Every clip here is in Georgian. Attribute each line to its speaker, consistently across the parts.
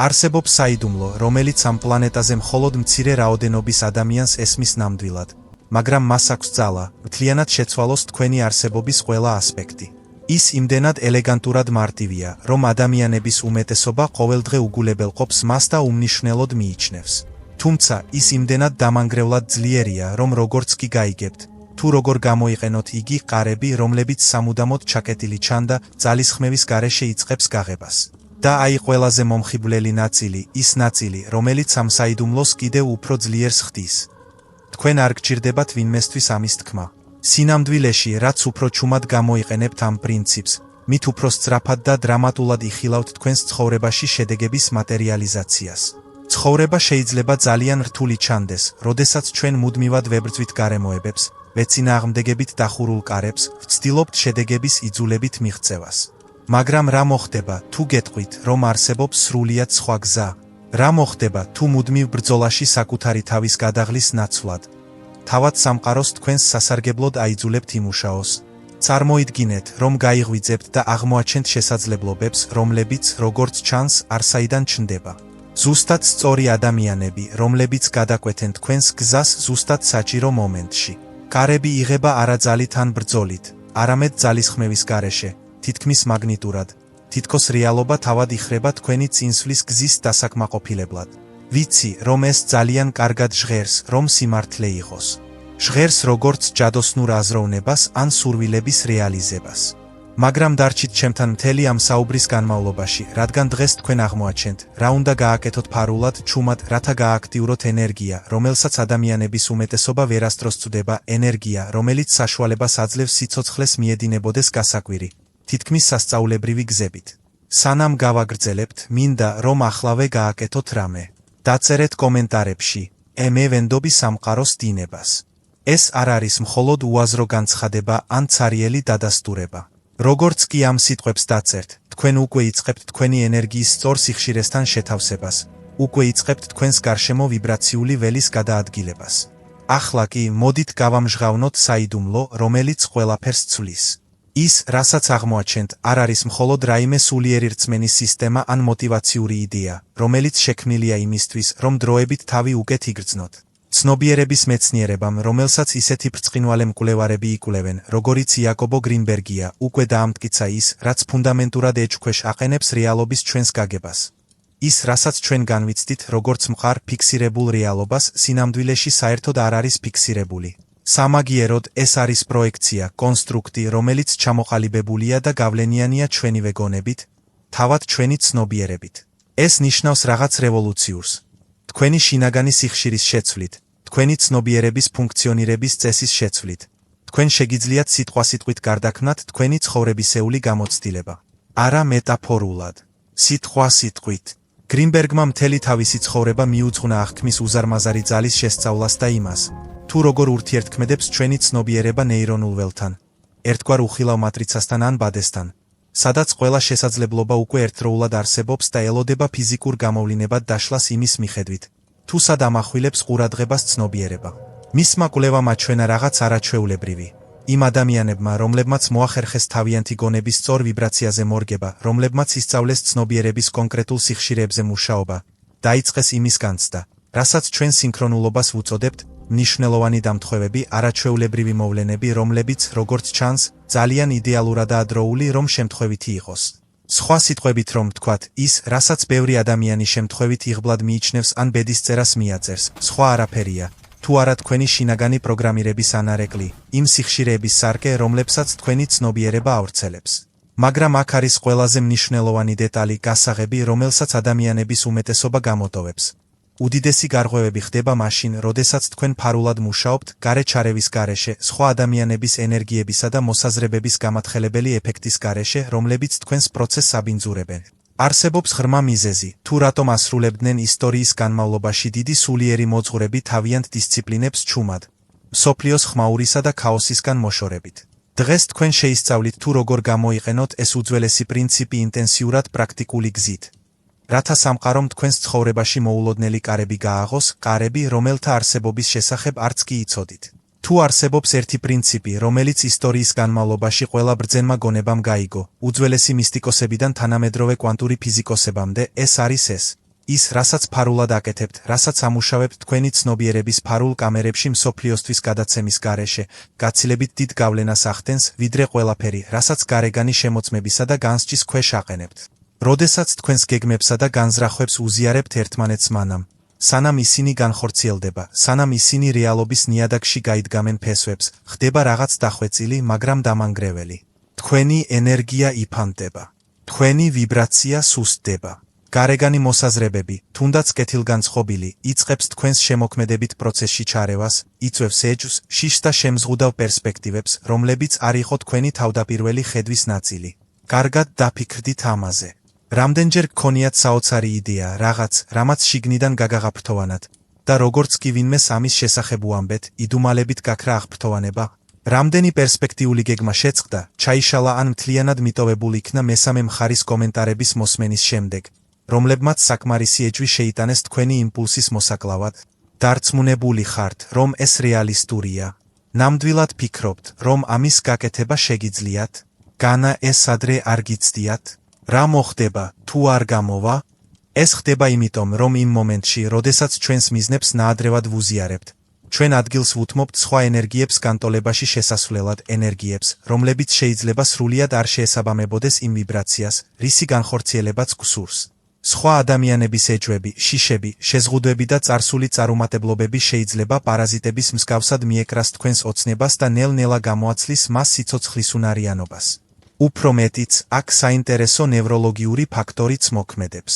Speaker 1: არსებობს საიდუმლო, რომელიც ამ პლანეტაზე მხოლოდ მცირე რაოდენობის ადამიანს ესმის ნამდვილად, მაგრამ მას აქვს ძალა, მთლიანად შეცვალოს თქვენი არსებობის ყველა ასპექტი. ის იმდენად ელეგანტურად მარტივია, რომ ადამიანების უმეტესობა ყოველდღე უგულებელყოფს მას და უმნიშვნელოდ მიიჩნევს. თუმცა ის იმდენად დამანგრევლად ძლიერია, რომ როგორც კი გაიგებთ, თუ როგორ გამოიყენოთ იგი ყარები, რომლებიც სამუდამოდ ჩაკეტილი ჩანდა, ძალისხმევის გარეშე იწყებს გაღებას. და აი ყველაზე მომხიბვლელი ნაწილი, ის ნაწილი, რომელიც ამ საიდუმლოს კიდევ უფრო ძლიერს ხდის. თქვენ არ გჭირდებათ ვინმესთვის ამის თქმა. სინამდვილეში, რაც უფრო ჩუმად გამოიყენებთ ამ პრინციპს, მით უფრო სწრაფად და დრამატულად იხილავთ თქვენს ცხოვრებაში შედეგების მატერიალიზაციას. ცხოვრება შეიძლება ძალიან რთული ჩანდეს, როდესაც ჩვენ მუდმივად ვებრძვით გარემოებებს, ვეწინააღმდეგებით დახურულ კარებს, ვცდილობთ შედეგების იძულებით მიღწევას. მაგრამ რა მოხდება, თუ გეტყვით, რომ არსებობს სრულიად სხვა გზა? რა მოხდება, თუ მუდმივ ბრძოლაში საკუთარი თავის გადაღლის ნაცვლად თავად სამყაროს თქვენს სასარგებლოდ აიძულებთ იმუშაოს? წარმოიდგინეთ, რომ გაიღვიძებთ და აღმოაჩენთ შესაძლებლობებს, რომლებიც, როგორც ჩანს, არსაიდან ჩნდება. ზუსტად სწორი ადამიანები, რომლებიც გადაკვეთენ თქვენს გზას ზუსტად საჭირო მომენტში. კარები იღება არა ძალით ან ბრძოლით, არამედ ძალისხმევის გარეშე, თითქმის მაგნიტურად. თითქოს რეალობა თავად იხრება თქვენი წინსვლის გზის დასაკმაყოფილებლად. ვიცი, რომ ეს ძალიან კარგად ჟღერს, რომ სიმართლე იყოს. ჟღერს როგორც ჯადოსნურ აზროვნებას ან სურვილების რეალიზებას. მაგრამ დარჩით ჩემთან მთელი ამ საუბრის განმავლობაში, რადგან დღეს თქვენ აღმოაჩენთ, რა უნდა გააკეთოთ ფარულად, ჩუმად, რათა გააქტიუროთ ენერგია, რომელსაც ადამიანების უმეტესობა ვერასდროს წვდება, ენერგია, რომელიც საშუალებას აძლევს სიცოცხლეს მიედინებოდეს გასაკვირი, თითქმის სასწაულებრივი გზებით. სანამ გავაგრძელებთ, მინდა, რომ ახლავე გააკეთოთ რამე. დაწერეთ კომენტარებში, მე ვენდობ სამყაროს დინებას. ეს არ არის მხოლოდ უაზრო განცხადება ან ცარიელი დადასტურება. როგორც კი ამ სიტყვებს დაწერთ, თქვენ უკვე იწყებთ თქვენი ენერგიის სწორ სიხშირესთან შეთავსებას, უკვე იწყებთ თქვენს გარშემო ვიბრაციული ველის გადაადგილებას. ახლა კი მოდით გავამჟღავნოთ საიდუმლო, რომელიც ყველაფერს ცვლის. ის, რასაც აღმოაჩენთ, არ არის მხოლოდ რაიმე სულიერი რწმენის სისტემა ან მოტივაციური იდეა, რომელიც შექმნილია იმისთვის, რომ დროებით თავი უკეთ იგრძნოთ. ცნობიერების მეცნიერებამ, რომელსაც ისეთი ბრწყინვალე მკვლევარები იკვლევენ, როგორიც იაკობო გრინბერგია, უკვე დაამტკიცა ის, რაც ფუნდამენტურად ეჭქვეშ აყენებს რეალობის ჩვენს გაგებას. ის, რასაც ჩვენ განვიცდით, როგორც მყარ ფიქსირებულ რეალობას, სინამდვილეში საერთოდ არ არის ფიქსირებული. სამაგიეროდ ეს არის პროექცია, კონსტრუქტი, რომელიც ჩამოყალიბებულია და გავლენიანია ჩვენივე გონებით, თავად ჩვენი ცნობიერებით. ეს ნიშნავს რაღაც რევოლუციურს. თქვენი შინაგანი სიხშირის შეცვლით, თქვენი ცნობიერების ფუნქციონირების წესის შეცვლით. თქვენ შეგიძლიათ სიტყვასიტყვით გარდაქმნათ თქვენი ცხოვრებისეული გამოცდილება. არა მეტაფორულად. სიტყვასიტყვით. გრინბერგმა მთელი თავისი ცხოვრება მიუძღვნა აღქმის უზარმაზარი ძალის შესწავლას და იმას, თუ როგორ ურთიერთქმედებს ჩვენი ცნობიერება ნეირონულ ველთან, ერთგვარ უხილავ მატრიცასთან ან ბადესთან, სადაც ყველა შესაძლებლობა უკვე ერთდროულად არსებობს და ელოდება ფიზიკურ გამოვლინებად დაშლას იმის მიხედვით, თუ სად ამახვილებს ყურადღებას ცნობიერება. მისმა კვლევამ აჩვენა რაღაც არაჩვეულებრივი. იმ ადამიანებმა, რომლებმაც მოახერხეს თავიანთი გონების სწორ ვიბრაციაზე მორგება, რომლებმაც ისწავლეს ცნობიერების კონკრეტულ სიხშირეებზე მუშაობა, დაიწყეს იმის განცდა, რასაც ჩვენ სინქრონულობას ვუწოდებთ, მნიშვნელოვანი დამთხვევები, არაჩვეულებრივი მოვლენები, რომლებიც, როგორც ჩანს, ძალიან იდეალურადაა დროული, რომ შემთხვევითი იყოს. სხვა სიტყვებით რომ ვთქვათ, ის, რასაც ბევრი ადამიანი შემთხვევით იღბლად მიიჩნევს ან ბედისწერას მიაწერს, სხვა არაფერია, თუ არა თქვენი შინაგანი პროგრამირების ანარეკლი, იმ სიხშირეების სარკე, რომლებსაც თქვენი ცნობიერება ავრცელებს. მაგრამ აქ არის ყველაზე მნიშვნელოვანი დეტალი, გასაღები, რომელსაც ადამიანების უმეტესობა გამოტოვებს. უდიდესი გარღვევები ხდება მაშინ, როდესაც თქვენ ფარულად მუშაობთ, გარე ჩარევის გარეშე, სხვა ადამიანების ენერგიებისა და მოსაზრებების გამათხელებელი ეფექტის გარეშე, რომლებიც თქვენს პროცესს აბინძურებენ. არსებობს ღრმა მიზეზი, თუ რატომ ასრულებდნენ ისტორიის განმავლობაში დიდი სულიერი მოძღვრები თავიანთ დისციპლინებს ჩუმად, მსოფლიოს ხმაურისა და ქაოსისგან მოშორებით. დღეს თქვენ შეისწავლით, თუ როგორ გამოიყენოთ ეს უძველესი პრინციპი ინტენსიურად პრაქტიკული გზით. რათა სამყარომ თქვენს ცხოვრებაში მოულოდნელი კარები გააღოს, კარები, რომელთა არსებობის შესახებ არც კი იცოდით. თუ არსებობს ერთი პრინციპი, რომელიც ისტორიის განმავლობაში ყველა ბრძენმა გონებამ გაიგო, უძველესი მისტიკოსებიდან თანამედროვე კვანტური ფიზიკოსებამდე, ეს არის ეს. ის, რასაც ფარულად აკეთებთ, რასაც ამუშავებთ თქვენი ცნობიერების ფარულ კამერებში მსოფლიოსთვის გადაცემის გარეშე, გაცილებით დიდ გავლენას ახდენს, ვიდრე ყველაფერი, რასაც გარეგანი შემოწმებისა და განსჯის ქვეშ აყენებთ. როდესაც თქვენს გეგმებსა და განზრახვებს უზიარებთ ერთმანეთს მანამ, სანამ ისინი განხორციელდება, სანამ ისინი რეალობის ნიადაგში გაიდგამენ ფესვებს, ხდება რაღაც დახვეწილი, მაგრამ დამანგრეველი. თქვენი ენერგია იფანტება. თქვენი ვიბრაცია სუსტდება. გარეგანი მოსაზრებები, თუნდაც კეთილგანწყობილი, იწყებს თქვენს შემოქმედებით პროცესში ჩარევას, იწვევს ეჭვს, შიშს და შემზღუდავ პერსპექტივებს, რომლებიც არ იყო თქვენი თავდაპირველი ხედვის ნაწილი. კარგად დაფიქრდით ამაზე. რამდენჯერ გქონიათ საოცარი იდეა, რაღაც, რამაც შიგნიდან გაგაღაფრთოვანათ და როგორც კი ვინმეს ამის შესახებ უამბეთ, იდუმალებით გაქრა აღფრთოვანება. რამდენი პერსპექტიული გეგმა შეწყდა, ჩაიშალა ან მთლიანად მიტოვებულ იქნა მესამე მხარის კომენტარების მოსმენის შემდეგ, რომლებმაც საკმარისი ეჭვი შეიტანეს თქვენი იმპულსის მოსაკლავად. დარწმუნებული ხართ, რომ ეს რეალისტურია. ნამდვილად ფიქრობთ, რომ ამის გაკეთება შეგიძლიათ? განა ეს ადრე არ გიცდიათ? რა მოხდება, თუ არ გამოვა? ეს ხდება იმიტომ, რომ იმ მომენტში, როდესაც ჩვენს მიზნებს ნაადრევად ვუზიარებთ, ჩვენ ადგილს ვუთმობთ სხვა ენერგიებს განტოლებაში შესასვლელად, ენერგიებს, რომლებიც შეიძლება სრულიად არ შეესაბამებოდეს იმ ვიბრაციას, რისი განხორციელებაც გსურს. სხვა ადამიანების ეჭვები, შიშები, შეზღუდვები და წარსული წარუმატებლობები შეიძლება პარაზიტების მსგავსად მიეკრას თქვენს ოცნებას და ნელ-ნელა გამოაცლის მას სიცოცხლის უნარიანობას. უფრო მეტიც, აქ საინტერესო ნევროლოგიური ფაქტორიც მოქმედებს.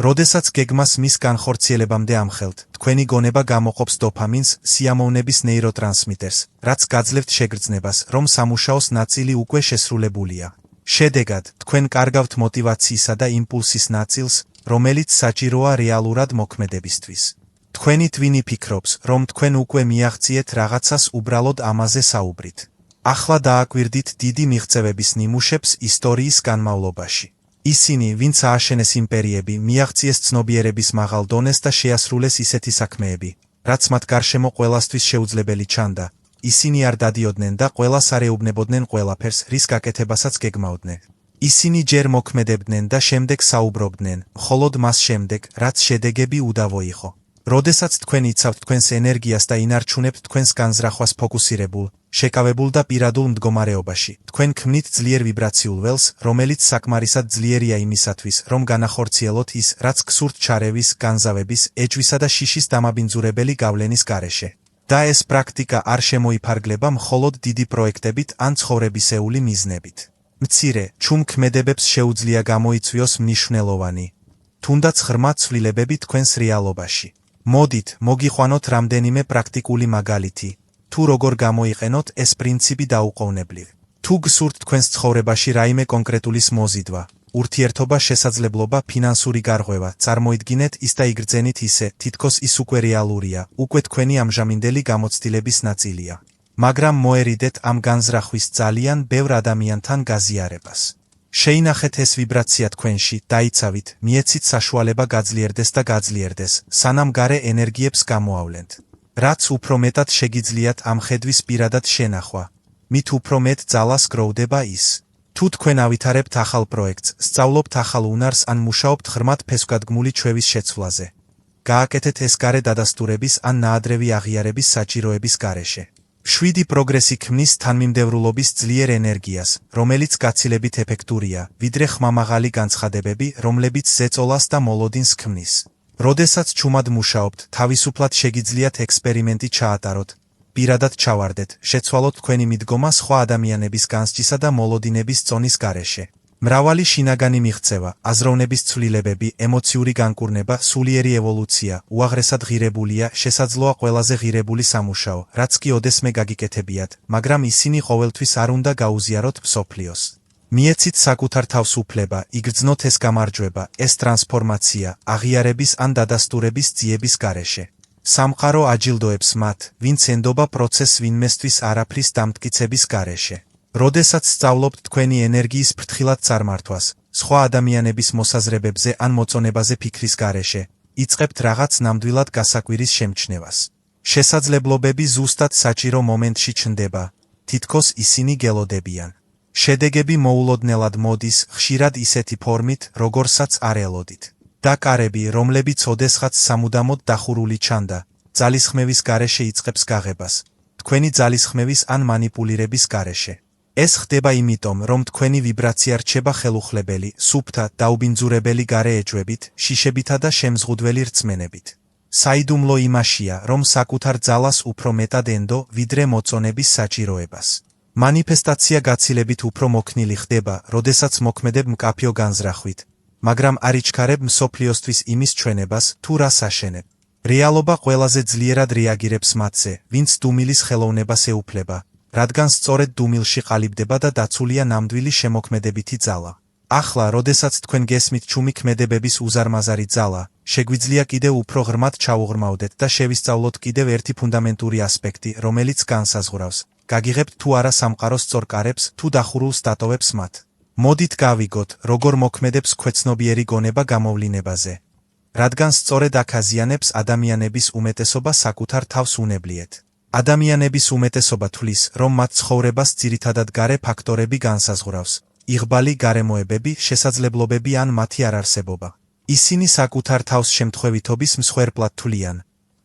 Speaker 1: როდესაც გეგმას მის განხორციელებამდე ამხელთ, თქვენი გონება გამოყოფს დოფამინს, სიამოვნების ნეიროტრანსმიტერს, რაც გაძლევთ შეგრძნებას, რომ სამუშაოს ნაწილი უკვე შესრულებულია. შედეგად, თქვენ კარგავთ მოტივაციისა და იმპულსის ნაწილს, რომელიც საჭიროა რეალურად მოქმედებისთვის. თქვენი ტვინი ფიქრობს, რომ თქვენ უკვე მიაღწიეთ რაღაცას, უბრალოდ ამაზე საუბრით. ახლა დააკვირდით დიდი მიღწევების ნიმუშებს ისტორიის განმავლობაში. ისინი, ვინც ააშენეს იმპერიები, მიაღწიეს ცნობიერების მაღალ დონეს და შეასრულეს ისეთი საქმეები, რაც მათ გარშემო ყველასთვის შეუძლებელი ჩანდა, ისინი არ დადიოდნენ და ყველას არ ეუბნებოდნენ ყველაფერს, რის გაკეთებასაც გეგმავდნენ. ისინი ჯერ მოქმედებდნენ და შემდეგ საუბრობდნენ, მხოლოდ მას შემდეგ, რაც შედეგები უდავო იყო. როდესაც თქვენ იცავთ თქვენს ენერგიას და ინარჩუნებთ თქვენს განზრახვას ფოკუსირებულ, შეკავებულ და პირადულ მდგომარეობაში, თქვენ ქმნით ძლიერ ვიბრაციულ ველს, რომელიც საკმარისად ძლიერია იმისათვის, რომ განახორციელოთ ის, რაც გსურთ ჩარევის, განზავების, ეჭვისა და შიშის დამაბინძურებელი გავლენის გარეშე. და ეს პრაქტიკა არ შემოიფარგლება მხოლოდ დიდი პროექტებით ან ცხოვრებისეული მიზნებით. მცირე, ჩუმ ქმედებებს შეუძლია გამოიწვიოს მნიშვნელოვანი, თუნდაც ღრმა ცვლილებები თქვენს რეალობაში. მოდით, მოგიყვანოთ რამდენიმე პრაქტიკული მაგალითი, თუ როგორ გამოიყენოთ ეს პრინციპი დაუყოვნებლივ. თუ გსურთ თქვენს ცხოვრებაში რაიმე კონკრეტულის მოზიდვა, ურთიერთობა, შესაძლებლობა, ფინანსური გარღვევა, წარმოიდგინეთ ის და იგრძენით ისე, თითქოს ის უკვე რეალურია, უკვე თქვენი ამჟამინდელი გამოცდილების ნაწილია. მაგრამ მოერიდეთ ამ განზრახვის ძალიან ბევრ ადამიანთან გაზიარებას. შეინახეთ ეს ვიბრაცია თქვენში, დაიცავით, მიეცით საშუალება გაძლიერდეს და გაძლიერდეს, სანამ გარე ენერგიებს გამოავლენთ. რაც უფრო მეტად შეგიძლიათ ამ ხედვის პირადად შენახვა, მით უფრო მეტ ძალას გროვდება ის. თუ თქვენ ავითარებთ ახალ პროექტს, სწავლობთ ახალ უნარს ან მუშაობთ ღრმად ფესვგადგმული ჩვევის შეცვლაზე, გააკეთეთ ეს გარე დადასტურების ან ნაადრევი აღიარების საჭიროების გარეშე. 7 პროგრესი ქმნის თანმიმდევრულობის ძლიერ ენერგიას, რომელიც გაცილებით ეფექტურია, ვიდრე ხმამაღალი განცხადებები, რომლებიც ზეწოლას და მოლოდინს ქმნის. როდესაც ჩუმად მუშაობთ, თავისუფლად შეგიძლიათ ექსპერიმენტი ჩაატაროთ, პირადად ჩავარდეთ, შეცვალოთ თქვენი მიდგომა სხვა ადამიანების განსჯისა და მოლოდინების წონის გარეშე. მრავალი შინაგანი მიღწევა, აზროვნების ცვლილებები, ემოციური განკურნება, სულიერი ევოლუცია, უაღრესად ღირებულია, შესაძლოა ყველაზე ღირებული სამუშაო, რაც კი ოდესმე გაგიკეთებიათ, მაგრამ ისინი ყოველთვის არ უნდა გაუზიაროთ მსოფლიოს. მიეცით საკუთარ თავს უფლება, იგრძნოთ ეს გამარჯვება, ეს ტრანსფორმაცია, აღიარების ან დადასტურების ძიების გარეშე. სამყარო აჯილდოებს მათ, ვინც ენდობა პროცესს ვინმესთვის არაფრის დამტკიცების გარეშე. როდესაც სწავლობთ თქვენი ენერგიის ფრთხილად წარმართვას, სხვა ადამიანების მოსაზრებებზე ან მოწონებაზე ფიქრის გარეშე, იწყებთ რაღაც ნამდვილად გასაკვირის შემჩნევას. შესაძლებლობები ზუსტად საჭირო მომენტში ჩნდება, თითქოს ისინი გელოდებიან. შედეგები მოულოდნელად მოდის, ხშირად ისეთი ფორმით, როგორსაც არ ელოდით. და კარები, რომლებიც ოდესღაც სამუდამოდ დახურული ჩანდა, ძალისხმევის გარეშე იწყებს გაღებას. თქვენი ძალისხმევის ან მანიპულირების გარეშე. ეს ხდება იმიტომ, რომ თქვენი ვიბრაცია რჩება ხელუხლებელი, სუფთა, დაუბინძურებელი გარე ეჭვებით, შიშებითა და შემზღუდველი რწმენებით. საიდუმლო იმაშია, რომ საკუთარ ძალას უფრო მეტად ენდო, ვიდრე მოწონების საჭიროებას. მანიფესტაცია გაცილებით უფრო მოქნილი ხდება, როდესაც მოქმედებ მკაფიო განზრახვით, მაგრამ არ იჩქარებ მსოფლიოსთვის იმის ჩვენებას, თუ რას აშენებ. რეალობა ყველაზე ძლიერად რეაგირებს მათზე, ვინც დუმილის ხელოვნებას ეუფლება, რადგან სწორედ დუმილში ყალიბდება და დაცულია ნამდვილი შემოქმედებითი ძალა. ახლა, როდესაც თქვენ გესმით ჩუმი ქმედებების უზარმაზარი ძალა, შეგვიძლია კიდევ უფრო ღრმად ჩავუღრმავდეთ და შევისწავლოთ კიდევ ერთი ფუნდამენტური ასპექტი, რომელიც განსაზღვრავს, გაგიღებთ თუ არა სამყაროს სწორ კარებს, თუ დახურულ სტატოვებს მათ. მოდით გავიგოთ, როგორ მოქმედებს ქვეცნობიერი გონება გამოვლინებაზე. რადგან სწორედ აქ აზიანებს ადამიანების უმეტესობა საკუთარ თავს უნებლიეთ. ადამიანების უმეტესობა თვლის, რომ მათ ცხოვრებას ძირითადად გარე ფაქტორები განსაზღვრავს. იღბალი გარემოებები, შესაძლებლობები ან მათი არარსებობა. ისინი საკუთარ თავს შემთხვევითობის მსხვერპლად თვლიან,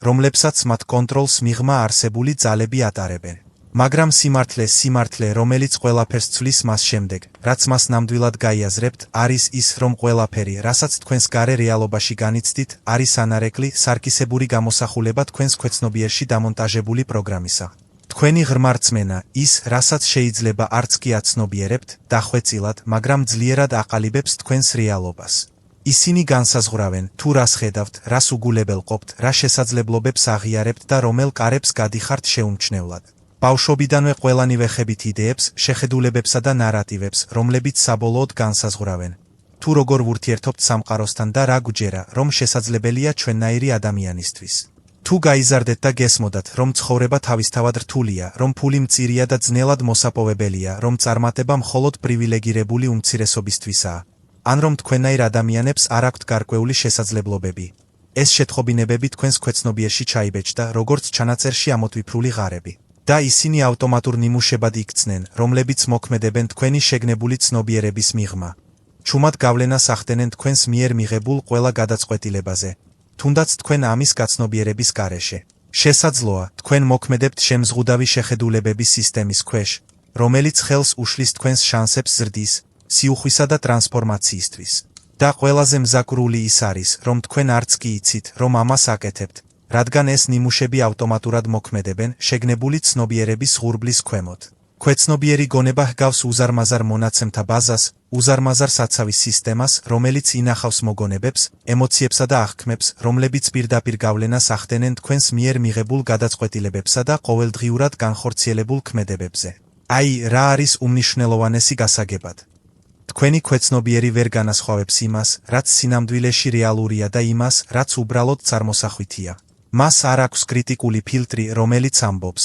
Speaker 1: რომლებსაც მათ კონტროლს მიღმა არსებული ძალები ატარებენ. მაგრამ სიმართლე, რომელიც ყველაფერს ცვლის მას შემდეგ, რაც მას ნამდვილად გაიაზრებთ, არის ის, რომ ყველაფერი, რასაც თქვენს გარე რეალობაში განიცდით, არის ანარეკლი, სარკისებური გამოსახულება თქვენს ქვეცნობიერში დამონტაჟებული პროგრამისა. თქვენი ღრმა რწმენა, ის, რასაც შეიძლება არც კი აცნობიერებთ, დახვეწილად, მაგრამ ძლიერად აყალიბებს თქვენს რეალობას. ისინი განსაზღვრავენ, თუ რას ხედავთ, რას უგულებელყოფთ, რა შესაძლებლობებს აღიარებთ და რომელ კარებს გადიხართ შეუმჩნევლად. ბავშვობიდანვე ყველანი ვეხებით იდეებს, შეხედულებებსა და ნარატივებს, რომლებიც საბოლოოდ განსაზღვრავენ, თუ როგორ ვურთიერთობთ სამყაროსთან და რა გვჯერა, რომ შესაძლებელია ჩვენნაირი ადამიანისთვის. თუ გაიზარდეთ და გესმოდათ, რომ ცხოვრება თავისთავად რთულია, რომ ფული მწირია და ძნელად მოსაპოვებელია, რომ წარმატება მხოლოდ პრივილეგირებული უმცირესობისთვისაა, ან რომ თქვენნაირ ადამიანებს არ აქვთ გარკვეული შესაძლებლობები. ეს შეთხობინებები თქვენს ქვეცნობიერში ჩაიბეჭდა, როგორც ჩანაწერში ამოტვიფრული ღარები. და ისინი ავტომატურ ნიმუშებად იქცნენ, რომლებიც მოქმედებენ თქვენი შეგნებული ცნობიერების მიღმა. ჩუმად გავლენას ახდენენ თქვენს მიერ მიღებულ ყველა გადაწყვეტილებაზე, თუნდაც თქვენ ამის გაცნობიერების გარეშე. შესაძლოა, თქვენ მოქმედებთ შემზღუდავი შეხედულებების სისტემის ქვეშ, რომელიც ხელს უშლის თქვენს შანსებს ზრდის, სიუხვისა და ტრანსფორმაციისთვის. და ყველაზე მზაკრული ის არის, რომ თქვენ არც კი იცით, რომ ამას აკეთებთ, რადგან ეს ნიმუშები ავტომატურად მოქმედებენ შეგნებული ცნობიერების ღურბლის ქვემოთ. ქვეცნობიერი გონება ჰგავს უზარმაზარ მონაცემთა ბაზას, უზარმაზარ საცავის სისტემას, რომელიც ინახავს მოგონებებს, ემოციებსა და აღქმებს, რომლებიც პირდაპირ გავლენას ახდენენ თქვენს მიერ მიღებულ გადაწყვეტილებებსა და ყოველდღიურად განხორციელებულ ქმედებებზე. აი, რა არის უმნიშვნელოვანესი გასაგებად. თქვენი ქვეცნობიერი ვერ განასხვავებს იმას, რაც სინამდვილეში რეალურია და იმას, რაც უბრალოდ წარმოსახვითია. მას არ აქვს კრიტიკული ფილტრი, რომელიც ამბობს,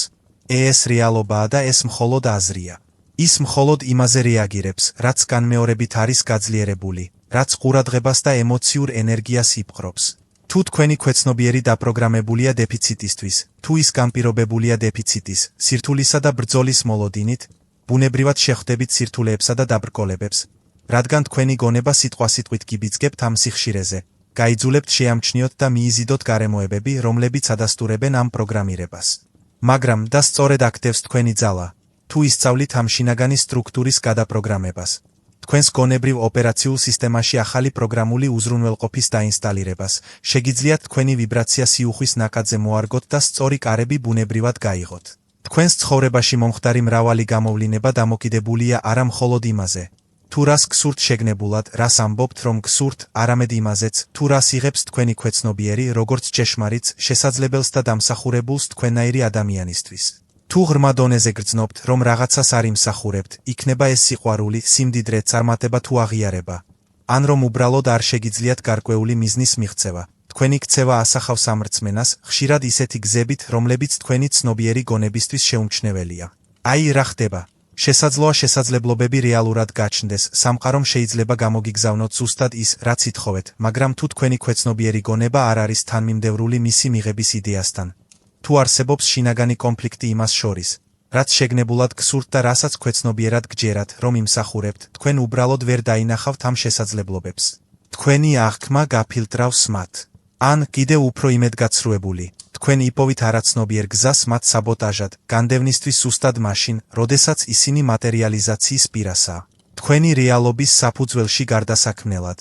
Speaker 1: ეს რეალობაა და ეს მხოლოდ აზრია. ის მხოლოდ იმაზე რეაგირებს, რაც განმეორებით არის გაძლიერებული, რაც ყურადღებას და ემოციურ ენერგიას იპყრობს. თუ თქვენი ქვეცნობიერი დაპროგრამებულია დეფიციტისთვის, თუ ის განპირობებულია დეფიციტის, სირთულისა და ბრძოლის მოლოდინით, ბუნებრივად შეხვდებით სირთულეებსა და დაბრკოლებებს, რადგან თქვენი გონება სიტყვასიტყვით გიბიძგებთ ამ სიხშირეზე. გაიძულებთ შეამჩნიოთ და მიიზიდოთ გარემოებები, რომლებიც ადასტურებენ ამ პროგრამირებას. მაგრამ და სწორედ აქტევს თქვენი ძალა, თუ ისწავლით ამ შინაგანი სტრუქტურის გადაპროგრამებას, თქვენს გონებრივ ოპერაციულ სისტემაში ახალი პროგრამული უზრუნველყოფის დაინსტალირებას, შეგიძლიათ თქვენი ვიბრაცია სიუხვის ნაკადზე მოარგოთ და სწორი კარები ბუნებრივად გაიღოთ. თქვენს ცხოვრებაში მომხდარი მრავალი გამოვლინება დამოკიდებულია არა მხოლოდ იმაზე, თუ რას გსურთ შეგნებულად, რას ამბობთ, რომ გსურთ, არამედ იმაზეც, თუ რას იღებს თქვენი ქვეცნობიერი, როგორც ჭეშმარიტს, შესაძლებელს და დამსახურებულს თქვენნაირი ადამიანისთვის. თუ ღრმა დონეზე გრძნობთ, რომ რაღაცას არ იმსახურებთ, იქნება ეს სიყვარული, სიმდიდრე, წარმატება თუ აღიარება, ან რომ უბრალოდ არ შეგიძლიათ გარკვეული მიზნის მიღწევა. თქვენი ქცევა ასახავს ამ რწმენას, ხშირად ისეთი გზებით, რომლებიც თქვენი ცნობიერი გონებისთვის შეუმჩნეველია. აი რა ხდება. შესაძლოა შესაძლებლობები რეალურად გაჩნდეს, სამყარომ შეიძლება გამოგიგზავნოთ ზუსტად ის, რაც ითხოვეთ, მაგრამ თუ თქვენი ქვეცნობიერი გონება არ არის თანმიმდევრული მისი მიღების იდეასთან, თუ არსებობს შინაგანი კონფლიქტი იმას შორის, რაც შეგნებულად გსურთ და რასაც ქვეცნობიერად გჯერათ, რომ იმსახურებთ, თქვენ უბრალოდ ვერ დაინახავთ ამ შესაძლებლობებს. თქვენი აღქმა გაფილტრავს მათ. ან კიდევ უფრო იმედგაცრუებული, თქვენ იპოვით არაცნობიერ გზას მათ საბოტაჟად, განდევნისთვის ზუსტად მაშინ, როდესაც ისინი მატერიალიზაციის პირასაა. თქვენი რეალობის საფუძველში გარდასაქმნელად.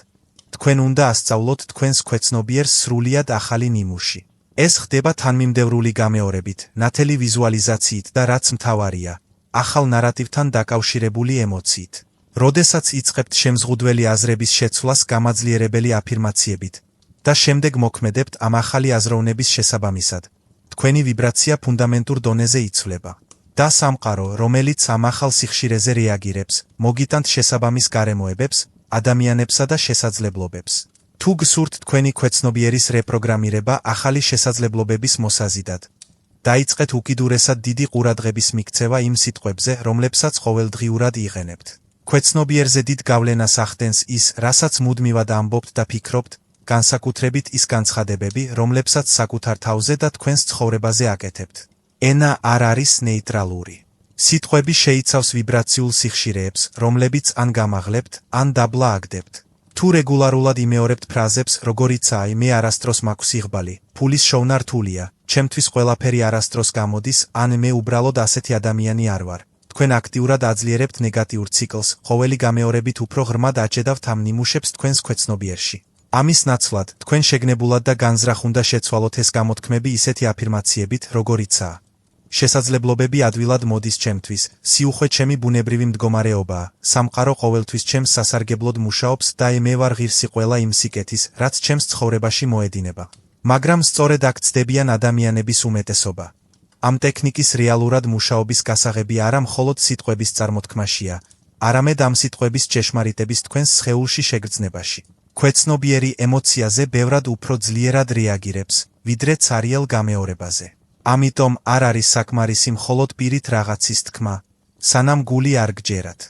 Speaker 1: თქვენ უნდა ასწავლოთ თქვენს ქვეცნობიერს სრულიად ახალი ნიმუში. ეს ხდება თანმიმდევრული გამეორებით, ნათელი ვიზუალიზაციით და რაც მთავარია, ახალ ნარატივთან დაკავშირებული ემოციით. როდესაც იწყებთ შემზღუდველი აზრების შეცვლას გამაძლიერებელი აფირმაციებით და შემდეგ მოქმედებთ ამ ახალი აზროვნების შესაბამისად, თქვენი ვიბრაცია ფუნდამენტურ დონეზე იცვლება. და სამყარო, რომელიც ამ ახალ სიხშირეზე რეაგირებს, მოგიტანთ შესაბამის გარემოებებს, ადამიანებსა და შესაძლებლობებს. თუ გსურთ თქვენი ქვეცნობიერის რეპროგრამირება ახალი შესაძლებლობების მოსაზიდად, დაიწყეთ უკიდურესად დიდი ყურადღების მიქცევა იმ სიტყვებზე, რომლებსაც ყოველდღიურად იღენებთ. ქვეცნობიერზე დიდ გავლენას ახდენს ის, რასაც მუდმივად ამბობთ და ფიქრობთ, განსაკუთრებით ის განცხადებები, რომლებსაც საკუთარ თავზე და თქვენს ცხოვრებაზე აკეთებთ. ენა არ არის ნეიტრალური. სიტყვები შეიცავს ვიბრაციულ სიხშირეებს, რომლებიც ან გამაღლებთ, ან დაბლა აგდებთ. თუ რეგულარულად იმეორებთ ფრაზებს, როგორიცაა მე არასდროს მაქვს სიღბალი, ფულის შოვნა რთულია, ჩემთვის ყველაფერი არასდროს გამოდის, ან მე უბრალოდ ასეთი ადამიანი არ ვარ. თქვენ აქტიურად აძლიერებთ ნეგატიურ ციკლს, ყოველი გამეორებით უფრო ღრმად აჭედავთ ამ ნიმუშებს თქვენს ქვეცნობიერში. ამის ნაცვლად, თქვენ შეგნებულად და განზრახ უნდა შეცვალოთ ეს გამოთქმები ისეთი აფირმაციებით, როგორიცაა. შესაძლებლობები ადვილად მოდის ჩემთვის, სიუხვე ჩემი ბუნებრივი მდგომარეობაა, სამყარო ყოველთვის ჩემს სასარგებლოდ მუშაობს და მე ვარ ღირსი ყველა იმ სიკეთის, რაც ჩემს ცხოვრებაში მოედინება. მაგრამ სწორედ აქ ცდებიან ადამიანების უმეტესობა. ამ ტექნიკის რეალურად მუშაობის გასაღები არა მხოლოდ სიტყვების წარმოთქმაშია, არამედ ამ სიტყვების ჭეშმარიტების თქვენს სხეულში შეგრძნებაში. ქვეცნობიერი ემოციაზე ბევრად უფრო ძლიერად რეაგირებს, ვიდრე ცარიელ გამეორებაზე. ამიტომ არ არის საკმარისი მხოლოდ პირით რაღაცის თქმა, სანამ გული არ გჯერათ.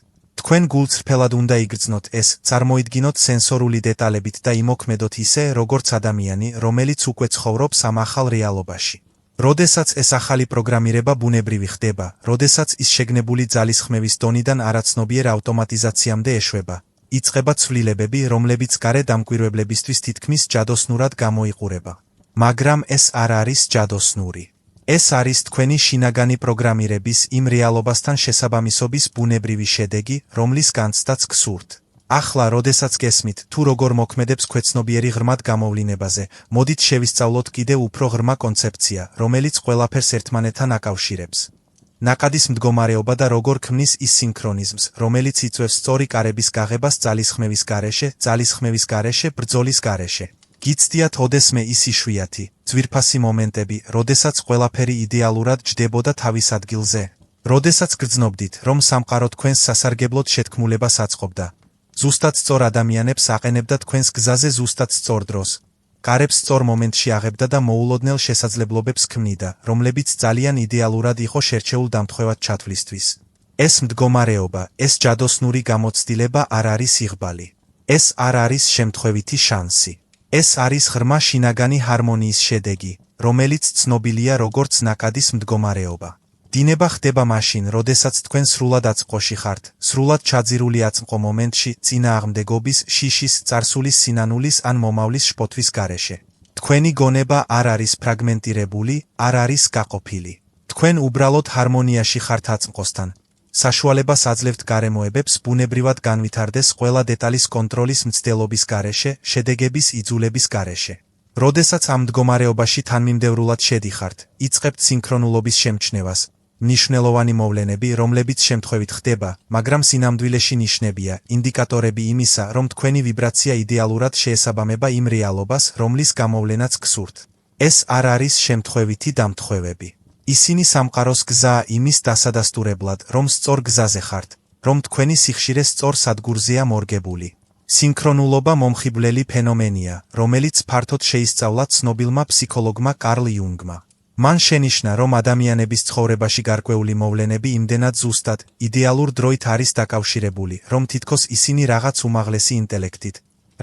Speaker 1: თქვენ გულწრფელად უნდა იგრძნოთ ეს, წარმოიდგინოთ სენსორული დეტალებით და იმოქმედოთ ისე, როგორც ადამიანი, რომელიც უკვე ცხოვრობს ამ ახალ რეალობაში. როდესაც ეს ახალი პროგრამირება ბუნებრივი ხდება, როდესაც ის შეგნებული ძალისხმევის დონიდან არაცნობიერ ავტომატიზაციამდე ეშვება, იწყება ცვლილებები, რომლებიც გარე დამკვირვებლებისთვის თითქმის ჯადოსნურად გამოიყურება. მაგრამ ეს არ არის ჯადოსნური. ეს არის თქვენი შინაგანი პროგრამირების იმ რეალობასთან შესაბამისობის ბუნებრივი შედეგი, რომლის განცდაც გსურთ. ახლა, როდესაც გესმით, თუ როგორ მოქმედებს ქვეცნობიერი ღრმად გამოვლინებაზე, მოდით შევისწავლოთ კიდევ უფრო ღრმა კონცეფცია, რომელიც ყველაფერს ერთმანეთთან აკავშირებს. ნაკადის მდგომარეობა და როგორ ქმნის ის სინქრონიზმს, რომელიც იწვევს სწორი კარების გაღებას ძალისხმევის გარეშე, ბრძოლის გარეშე. გიცდიათ ოდესმე ის იშვიათი, ძვირფასი მომენტები, როდესაც ყველაფერი იდეალურად ჯდებოდა თავის ადგილზე. როდესაც გრძნობდით, რომ სამყარო თქვენს სასარგებლოდ შეთქმულებას აწყობდა. ზუსტად სწორ ადამიანებს აყენებდა თქვენს გზაზე ზუსტად სწორ დროს. კარებს სწორ მომენტში აღებდა და მოულოდნელ შესაძლებლობებს ქმნიდა, რომლებიც ძალიან იდეალურად იყო შერჩეულ დამთხვევად ჩათვლისთვის. ეს მდგომარეობა, ეს ჯადოსნური გამოცდილება არ არის იღბალი. ეს არ არის შემთხვევითი შანსი. ეს არის ღრმა შინაგანი ჰარმონიის შედეგი, რომელიც ცნობილია როგორც ნაკადის მდგომარეობა. დინება ხდება მაშინ, როდესაც თქვენ სრულად აწმყოში ხართ, სრულად ჩაძირული აწმყო მომენტში, წინააღმდეგობის, შიშის, წარსულის სინანულის ან მომავლის შპოთვის გარეშე. თქვენი გონება არ არის ფრაგმენტირებული, არ არის გაყოფილი. თქვენ უბრალოდ ჰარმონიაში ხართ აწმყოსთან. საშუალებას აძლევთ გარემოებებს ბუნებრივად განვითარდეს ყველა დეტალის კონტროლის მცდელობის გარეშე, შედეგების იძულების გარეშე. როდესაც ამ მდგომარეობაში თანმიმდევრულად შედიხართ, იწყებთ სინქრონულობის შემჩნევას. მნიშვნელოვანი მოვლენები, რომლებიც შემთხვევით ხდება, მაგრამ სინამდვილეში ნიშნებია, ინდიკატორები იმისა, რომ თქვენი ვიბრაცია იდეალურად შეესაბამება იმ რეალობას, რომლის გამოვლენაც გსურთ. ეს არ არის შემთხვევითი დამთხვევები. ისინი სამყაროს გზაა იმის დასადასტურებლად, რომ სწორ გზაზე ხართ, რომ თქვენი სიხშირე სწორ სადგურზეა მორგებული. სინქრონულობა მომხიბვლელი ფენომენია, რომელიც ფართოდ შეისწავლა ცნობილმა ფსიქოლოგმა კარლ იუნგმა. მან შენიშნა, რომ ადამიანების ცხოვრებაში გარკვეული მოვლენები იმდენად ზუსტად, იდეალურ დროით არის დაკავშირებული, რომ თითქოს ისინი რაღაც უმაღლესი ინტელექტით,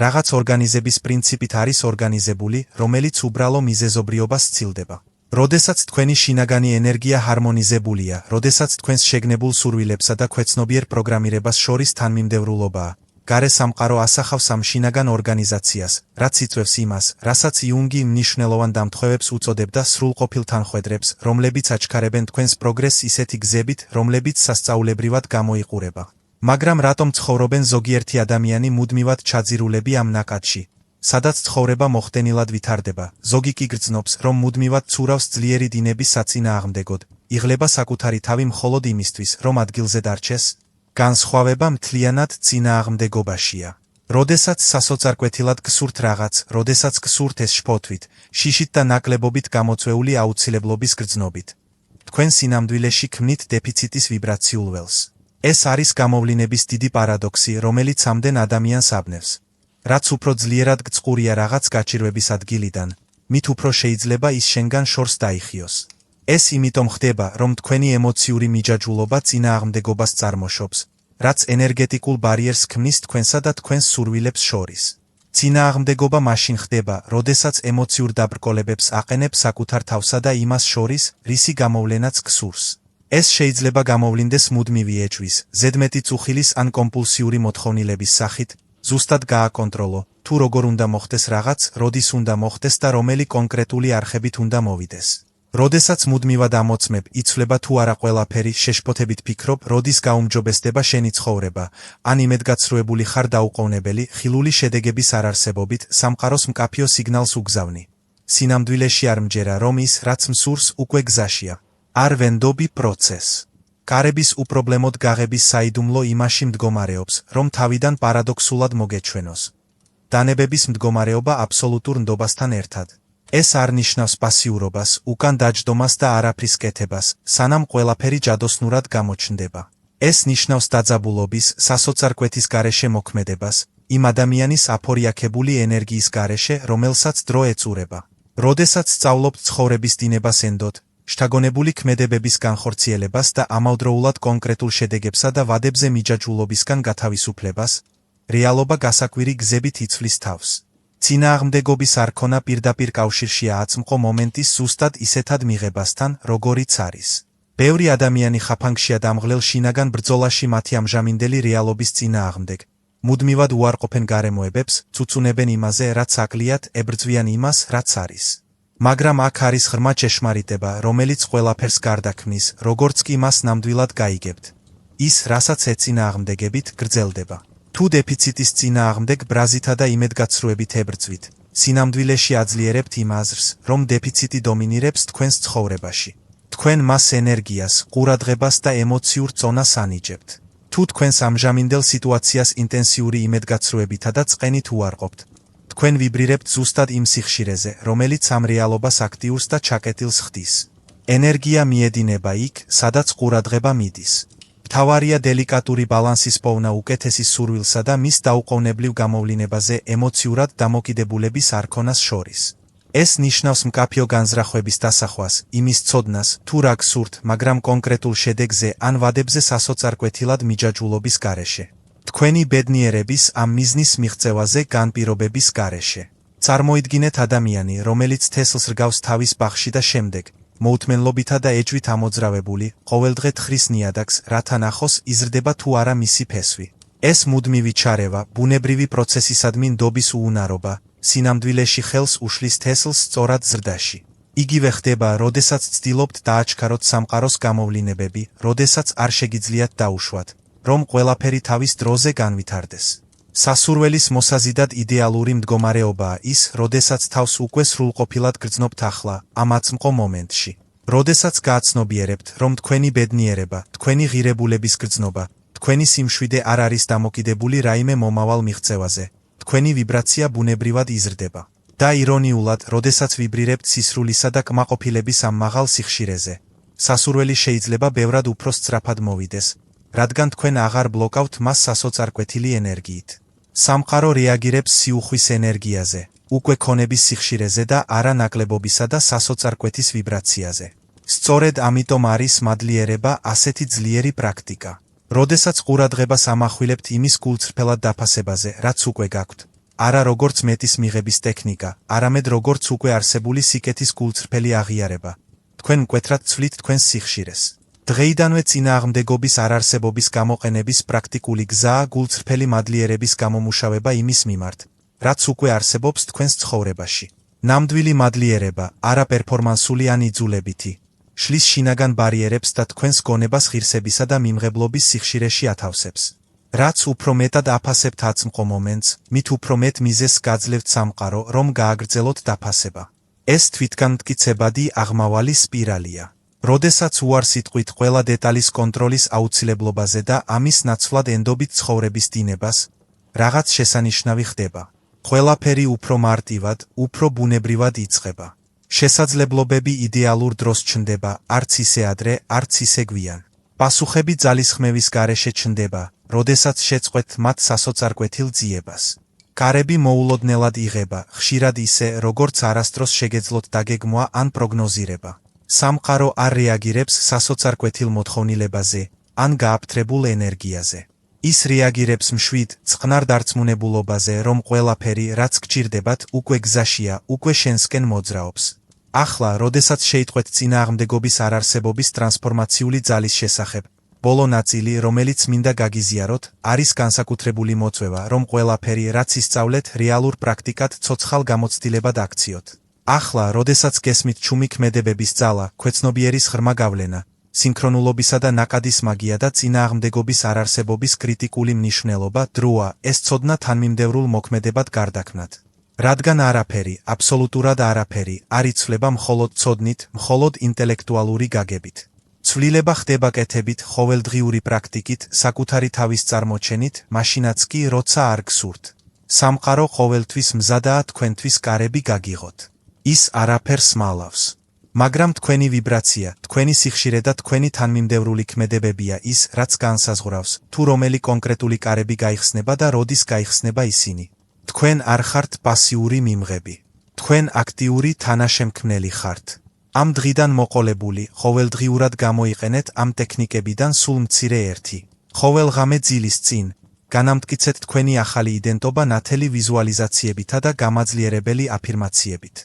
Speaker 1: რაღაც ორგანიზების პრინციპით არის ორგანიზებული, რომელიც უბრალო მიზეზობრიობას სცილდება. როდესაც თქვენი შინაგანი ენერგია ჰარმონიზებულია, როდესაც თქვენს შეგნებულ სურვილებსა და ქვეცნობიერ პროგრამირებას შორის თანმიმდევრულობაა, გარე სამყარო ასახავს ამ შინაგან ორგანიზაციას, რაც იწვევს იმას, რასაც იუნგი მნიშვნელოვან დამთხოვებს უწოდებდა სრულყოფილ თანხმედრებს, რომლებიც აჩქარებენ თქვენს პროგრესს ისეთი გზებით, რომლებიც სასწაულებრივად გამოიყურება. მაგრამ რატომ ცხოვრობენ ზოგიერთი ადამიანი მუდმივად ჩაძირულები ამ ნაკადში, სადაც ცხოვრება მოხდენილად ვითარდება, ზოგი კი გრძნობს, რომ მუდმივად ცურავს ძლიერი დინების საწინააღმდეგოდ, იღლება საკუთარი თავი მხოლოდ იმისთვის, რომ ადგილზე დარჩეს? განსხვავება მთლიანად წინააღმდეგობაშია. როდესაც სასოწარკვეთილად გსურთ რაღაც, როდესაც გსურთ ეს შფოთვით, შიშით და ნაკლებობით გამოწვეული აუცილებლობის გრძნობით. თქვენ სინამდვილეში ქმნით დეფიციტის ვიბრაციულ ველს. ეს არის გამოვლინების დიდი პარადოქსი, რომელიც ამდენ ადამიანს აბნევს. რაც უფრო ძლიერად გწყურია რაღაც გაჭირვების ადგილიდან, მით უფრო შეიძლება ის შენგან შორს დაიხიოს. ეს იმიტომ ხდება, რომ თქვენი ემოციური მიჯაჭვულობა წინააღმდეგობას წარმოშობს, რაც ენერგეტიკულ ბარიერს ქმნის თქვენსა და თქვენს სურვილებს შორის. წინააღმდეგობა მაშინ ხდება, როდესაც ემოციურ დაბრკოლებებს აყენებს საკუთარ თავსა და იმას შორის, რისი გამოვლენაც გსურს. ეს შეიძლება გამოვლინდეს მუდმივი ეჭვის, ზედმეტი წუხილის ან კომპულსიური მოთხოვნილების სახით, ზუსტად გააკონტროლო, თუ როგორ უნდა მოხდეს რაღაც, როდის უნდა მოხდეს და რომელი კონკრეტული არხებით უნდა მოვიდეს. როდესაც მუდმივად ამოწმებ, იცვლება თუ არა ყველაფერი, შეშფოთებით ფიქრობ, როდის გაუმჯობესდება შენი ცხოვრება, ან იმედგაცრუებული ხარ დაუყოვნებელი, ხილული შედეგების არარსებობით, სამყაროს მკაფიო სიგნალს უგზავნი. სინამდვილეში არ მჯერა, რომ ის, რაც მსურს, უკვე გზაშია. არ ვენდობი პროცესს. კარების უპრობლემოდ გაღების საიდუმლო იმაში მდგომარეობს, რომ თავიდან პარადოქსულად მოგეჩვენოს. დანებების მდგომარეობა აბსოლუტურ ნდობასთან ერთად. ეს არ ნიშნავს პასიურობას, უკან დაჯდომას და არაფრის კეთებას, სანამ ყველაფერი ჯადოსნურად გამოჩნდება. ეს ნიშნავს დაძაბულობის, სასოწარკვეთის გარეშე მოქმედებას, იმ ადამიანის აფორიაქებული ენერგიის გარეშე, რომელსაც დრო ეწურება. როდესაც სწავლობთ ცხოვრების დინებას ენდოთ, შთაგონებული ქმედებების განხორციელებას და ამავდროულად კონკრეტულ შედეგებსა და ვადებზე მიჯაჭვულობისგან გათავისუფლებას, რეალობა გასაკვირი გზებით იცვლის თავს. წინააღმდეგობის არქონა პირდაპირ კავშირშია აწმყო მომენტის ზუსტად ისეთად მიღებასთან, როგორიც არის. ბევრი ადამიანი ხაფანგშია დამღლელ შინაგან ბრძოლაში მათი ამჟამინდელი რეალობის წინააღმდეგ. მუდმივად უარყოფენ გარემოებებს, წუწუნებენ იმაზე, რაც აკლიათ, ებრძვიან იმას, რაც არის. მაგრამ აქ არის ღრმა ჭეშმარიტება, რომელიც ყველაფერს გარდაქმნის, როგორც კი მას ნამდვილად გაიგებთ. ის, რასაც ეწინააღმდეგებით, გრძელდება. თუ დეფიციტის წინააღმდეგ ბრაზითა და იმედგაცრუებით ებრძვით, სინამდვილეში აძლიერებთ იმ აზრს, რომ დეფიციტი დომინირებს თქვენს ცხოვრებაში. თქვენ მას ენერგიას, ყურადღებას და ემოციურ წონას ანიჭებთ. თუ თქვენს ამჟამინდელ სიტუაციას ინტენსიური იმედგაცრუებითა და წყენით უარყოფთ, თქვენ ვიბრირებთ ზუსტად იმ სიხშირეზე, რომელიც ამ რეალობას აქტიურს და ჩაკეტილს ხდის. ენერგია მიედინება იქ, სადაც ყურადღება მიდის. მთავარია დელიკატური ბალანსის პოვნა უკეთესი სურვილსა და მის დაუყოვნებლივ გამოვლინებაზე ემოციურად დამოკიდებულების არქონას შორის. ეს ნიშნავს მკაფიო განზრახვების დასახვას, იმის ცოდნას, თუ რა გსურთ, მაგრამ კონკრეტულ შედეგზე ან ვადებზე სასოწარკვეთილად მიჯაჭვულობის გარეშე. თქვენი ბედნიერების ამ მიზნის მიღწევაზე განპირობების გარეშე. წარმოიდგინეთ ადამიანი, რომელიც თესლს რგავს თავის ბაღში და შემდეგ, მოუთმენლობითა და ეჭვით ამოძრავებული, ყოველდღე თხრის ნიადაგს, რათა ნახოს, იზრდება თუ არა მისი ფესვი. ეს მუდმივი ჩარევა, ბუნებრივი პროცესისადმი ნდობის უუნარობა, სინამდვილეში ხელს უშლის თესლს სწორად ზრდაში. იგივე ხდება, როდესაც ცდილობთ დააჩქაროთ სამყაროს გამოვლინებები, როდესაც არ შეგიძლიათ დაუშვათ, რომ ყველაფერი თავის დროზე განვითარდეს. სასურველის მოსაზიდად იდეალური მდგომარეობაა ის, როდესაც თავს უკვე სრულყოფილად გრძნობთ ახლა, ამ აწმყო მომენტში. როდესაც გააცნობიერებთ, რომ თქვენი ბედნიერება, თქვენი ღირებულების გრძნობა, თქვენი სიმშვიდე არ არის დამოკიდებული რაიმე მომავალ მიღწევაზე, თქვენი ვიბრაცია ბუნებრივად იზრდება. და ირონიულად, როდესაც ვიბრირებთ სისრულისა და კმაყოფილების ამ მაღალ სიხშირეზე, სასურველი შეიძლება ბევრად უფრო სწრაფად მოვიდეს, რადგან თქვენ აღარ ბლოკავთ მას სასოწარკვეთილი ენერგიით. სამყარო რეაგირებს სიუხვის ენერგიაზე, უკვე ქონების სიხშირეზე და არა ნაკლებობისა და სასოწარკვეთის ვიბრაციაზე. სწორედ ამიტომ არის მადლიერება ასეთი ძლიერი პრაქტიკა. როდესაც ყურადღებას ამახვილებთ იმის გულწრფელად დაფასებაზე, რაც უკვე გაქვთ, არა როგორც მეტის მიღების ტექნიკა, არამედ როგორც უკვე არსებული სიკეთის გულწრფელი აღიარება, თქვენ მკვეთრად ცვლით თქვენს სიხშირეს. დღეიდანვე წინააღმდეგობის არარსებობის გამოყენების პრაქტიკული გზაა გულწრფელი მადლიერების გამომუშავება იმის მიმართ, რაც უკვე არსებობს თქვენს ცხოვრებაში. ნამდვილი მადლიერება, არა პერფორმანსული ან იძულებითი, შლის შინაგან ბარიერებს და თქვენს გონებას ღირსებისა და მიმღებლობის სიხშირეში ათავსებს. რაც უფრო მეტად აფასებთ აწმყო მომენტს, მით უფრო მეტ მიზეზს გაძლევთ სამყარო, რომ გააგრძელოთ დაფასება. ეს თვითგამტკიცებადი აღმავალი სპირალია. როდესაც უარს იტყვით ყველა დეტალის კონტროლის აუცილებლობაზე და ამის ნაცვლად ენდობით ცხოვრების დინებას, რაღაც შესანიშნავი ხდება. ყველაფერი უფრო მარტივად, უფრო ბუნებრივად იწყება. შესაძლებლობები იდეალურ დროს ჩნდება, არც ისე ადრე, არც ისე გვიან. პასუხები ძალისხმევის გარეშე ჩნდება, როდესაც შეწყვეტთ მათ სასოწარკვეთილ ძიებას. კარები მოულოდნელად იღება, ხშირად ისე, როგორც არასდროს შეგეძლოთ დაგეგმვა ან პროგნოზირება. სამყარო არ რეაგირებს სასოწარკვეთილ მოთხოვნილებაზე, ან გააფთრებულ ენერგიაზე. ის რეაგირებს მშვიდ, წყნარ დარწმუნებულობაზე, რომ ყველაფერი, რაც გჭირდებათ, უკვე გზაშია, უკვე შენსკენ მოძრაობს. ახლა, როდესაც შეიტყვეთ წინააღმდეგობის არარსებობის ტრანსფორმაციული ძალის შესახებ, ბოლო ნაწილი, რომელიც მინდა გაგიზიაროთ, არის განსაკუთრებული მოწვევა, რომ ყველაფერი, რაც ისწავლეთ, რეალურ პრაქტიკად ცოცხალ გამოცდილებად აქციოთ. ახლა, როდესაც გესმით ჩუმი ქმედებების ძალა, ქვეცნობიერის ღრმა გავლენა, სინქრონულობისა და ნაკადის მაგია და წინააღმდეგობის არარსებობის კრიტიკული მნიშვნელობა, დროა, ეს ცოდნა თანმიმდევრულ მოქმედებად გარდაქმნათ. რადგან არაფერი, აბსოლუტურად არაფერი, არ იცვლება მხოლოდ ცოდნით, მხოლოდ ინტელექტუალური გაგებით. ცვლილება ხდება კეთებით, ყოველდღიური პრაქტიკით, საკუთარი თავის წარმოჩენით, მაშინაც კი, როცა არ გსურთ. სამყარო ყოველთვის მზადაა თქვენთვის კარები გაგიღოთ. ის არაფერს მალავს. მაგრამ თქვენი ვიბრაცია, თქვენი სიხშირე და თქვენი თანმიმდევრული ქმედებებია ის, რაც განსაზღვრავს, თუ რომელი კონკრეტული კარები გაიხსნება და როდის გაიხსნება ისინი. თქვენ არ ხართ პასიური მიმღები. თქვენ აქტიური თანაშემქმნელი ხართ. ამ დღიდან მოყოლებული, ყოველდღიურად გამოიყენეთ ამ ტექნიკებიდან სულ მცირე ერთი. ყოველღამე ძილის წინ, განამტკიცეთ თქვენი ახალი იდენტობა ნათელი ვიზუალიზაციებითა და გამაძლიერებელი აფირმაციებით.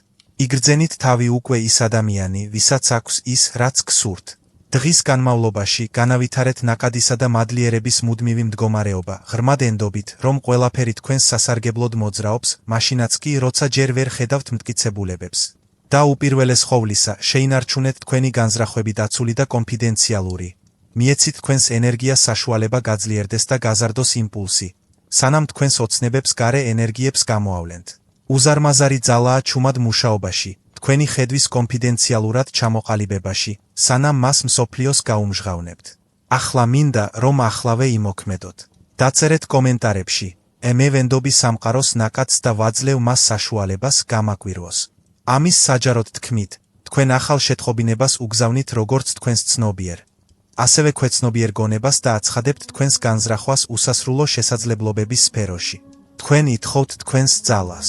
Speaker 1: იგრძენით თავი უკვე ის ადამიანი, ვისაც აქვს ის, რაც გსურთ. დღის განმავლობაში განავითარეთ ნაკადისა და მადლიერების მუდმივი მდგომარეობა, ღრმად ენდობით, რომ ყველაფერი თქვენს სასარგებლოდ მოძრაობს, მაშინაც კი, როცა ჯერ ვერ ხედავთ მტკიცებულებებს. და უპირველეს ყოვლისა, შეინარჩუნეთ თქვენი განზრახვები დაცული და კონფიდენციალური. მიეცით თქვენს ენერგიას საშუალება გაძლიერდეს და გაზარდოს იმპულსი, სანამ თქვენს ოცნებებს გარე ენერგიებს გამოავლენთ. უზარმაზარი ძალაა ჩუმად მუშაობაში, თქვენი ხედვის კონფიდენციალურად ჩამოყალიბებაში, სანამ მას მსოფლიოს გაუმჟღავნებთ. ახლა მინდა, რომ ახლავე იმოქმედოთ. დაწერეთ კომენტარებში, მე ვენდობი სამყაროს ნაკადს და ვაძლევ მას საშუალებას გამაკვირვოს. ამის საჯაროდ თქმით, თქვენ ახალ შეთხობინებას უგზავნით როგორც თქვენს ცნობიერ. ასევე ქვეცნობიერ გონებას და აცხადებთ თქვენს განზრახვას უსასრულო შესაძლებლობების სფეროში. თქვენ ითხოვთ თქვენს ძალას.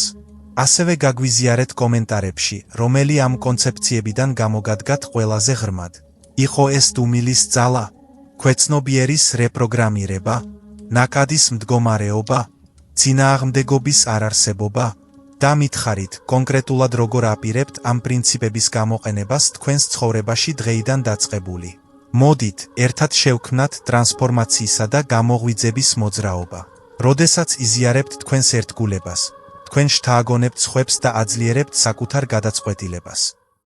Speaker 1: ასევე გაგვიზიარეთ კომენტარებში, რომელი ამ კონცეფციებიდან გამოგადგათ ყველაზე ღრმად. იყო ეს დუმილის ძალა, ქვეცნობიერის რეპროგრამირება, ნაკადის მდგომარეობა, წინააღმდეგობის არარსებობა და მითხარით, კონკრეტულად როგორ აპირებთ ამ პრინციპების გამოყენებას თქვენს ცხოვრებაში დღეიდან დაწყებული. მოდით, ერთად შევქმნათ ტრანსფორმაციისა და გამოღვიძების მოძრაობა. როდესაც იზიარებთ თქვენს ერთგულებას, თქვენ შთააგონებთ სხვებს და აძლიერებთ საკუთარ გადაწყვეტილებას.